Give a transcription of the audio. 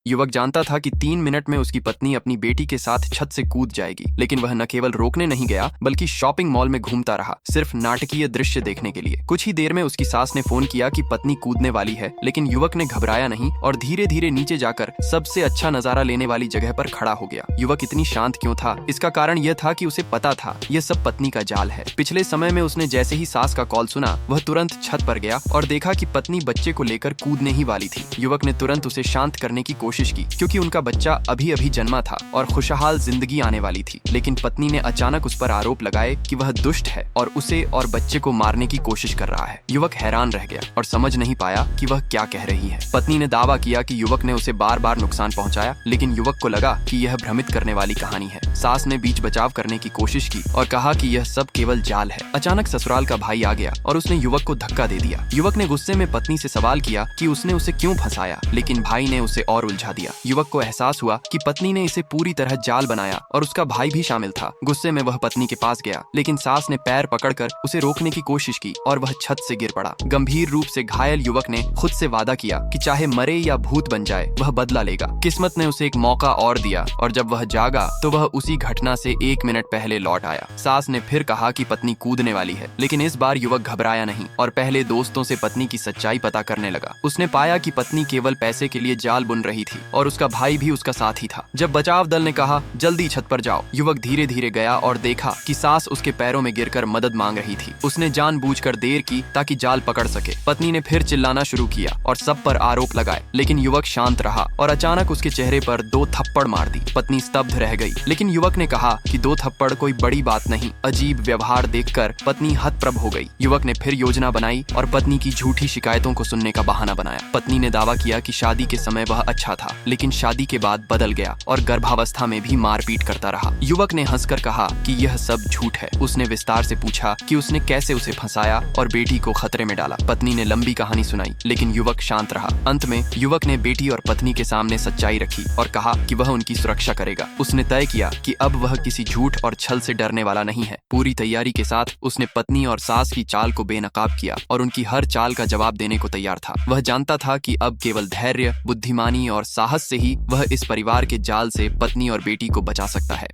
युवक जानता था कि 3 मिनट में उसकी पत्नी अपनी बेटी के साथ छत से कूद जाएगी, लेकिन वह न केवल रोकने नहीं गया बल्कि शॉपिंग मॉल में घूमता रहा, सिर्फ नाटकीय दृश्य देखने के लिए। कुछ ही देर में उसकी सास ने फोन किया कि पत्नी कूदने वाली है, लेकिन युवक ने घबराया नहीं और धीरे धीरे नीचे जाकर सबसे अच्छा नजारा लेने वाली जगह पर खड़ा हो गया। युवक इतनी शांत क्यों था? इसका कारण यह था कि उसे पता था यह सब पत्नी का जाल है। पिछले समय में उसने जैसे ही सास का कॉल सुना, वह तुरंत छत पर गया और देखा कि पत्नी बच्चे को लेकर कूदने ही वाली थी। युवक ने तुरंत उसे शांत करने की कोशिश की, क्योंकि उनका बच्चा अभी अभी जन्मा था और खुशहाल जिंदगी आने वाली थी। लेकिन पत्नी ने अचानक उस पर आरोप लगाए कि वह दुष्ट है और उसे और बच्चे को मारने की कोशिश कर रहा है। युवक हैरान रह गया और समझ नहीं पाया कि वह क्या कह रही है। पत्नी ने दावा किया कि युवक ने उसे बार बार नुकसान पहुंचाया, लेकिन युवक को लगा कि यह भ्रमित करने वाली कहानी है। सास ने बीच बचाव करने की कोशिश की और कहा कि यह सब केवल जाल है। अचानक ससुराल का भाई आ गया और उसने युवक को धक्का दे दिया। युवक ने गुस्से में पत्नी से सवाल किया कि उसने उसे क्यों फंसाया, लेकिन भाई ने उसे और उलझा दिया। युवक को एहसास हुआ कि पत्नी ने इसे पूरी तरह जाल बनाया और उसका भाई भी शामिल था। गुस्से में वह पत्नी के पास गया, लेकिन सास ने पैर पकड़कर उसे रोकने की कोशिश की और वह छत से गिर पड़ा। गंभीर रूप से घायल युवक ने खुद से वादा किया कि चाहे मरे या भूत बन जाए, वह बदला लेगा। किस्मत ने उसे एक मौका और दिया और जब वह जागा तो वह उसी घटना से 1 मिनट पहले लौट आया। सास ने फिर कहा कि पत्नी कूदने वाली है, लेकिन इस बार युवक घबराया नहीं और पहले दोस्तों से पत्नी की सच्चाई पता करने लगा। उसने पाया कि पत्नी केवल पैसे के लिए जाल बुन रही थी और उसका भाई भी उसका साथी था। जब बचाव दल ने कहा जल्दी छत पर जाओ, युवक धीरे धीरे गया और देखा कि सास उसके पैरों में गिरकर मदद मांग रही थी। उसने जानबूझकर देर की ताकि जाल पकड़ सके। पत्नी ने फिर चिल्लाना शुरू किया और सब पर आरोप लगाए, लेकिन युवक शांत रहा और अचानक उसके चेहरे पर 2 थप्पड़ मार दी। पत्नी स्तब्ध रह गई, लेकिन युवक ने कहा कि 2 थप्पड़ कोई बड़ी बात नहीं। अजीब व्यवहार देखकर पत्नी हतप्रभ हो गई। युवक ने फिर योजना बनाई और पत्नी की झूठी शिकायतों को सुनने का बहाना बनाया। पत्नी ने दावा किया कि शादी के समय वह अच्छा था, लेकिन शादी के बाद बदल गया और गर्भावस्था में भी मारपीट करता रहा। युवक ने हंसकर कहा कि यह सब झूठ है। उसने विस्तार से पूछा कि उसने कैसे उसे फंसाया और बेटी को खतरे में डाला। पत्नी ने लंबी कहानी सुनाई, लेकिन युवक शांत रहा। अंत में युवक ने बेटी और पत्नी के सामने सच्चाई रखी और कहा कि वह उनकी सुरक्षा करेगा। उसने तय किया कि अब वह किसी झूठ और छल से डरने वाला नहीं है। पूरी तैयारी के साथ उसने पत्नी और सास की चाल को बेनकाब किया और उनकी हर चाल का जवाब देने को तैयार था। वह जानता था कि अब केवल धैर्य, बुद्धिमानी और साहस से ही वह इस परिवार के जाल से पत्नी और बेटी को बचा सकता है।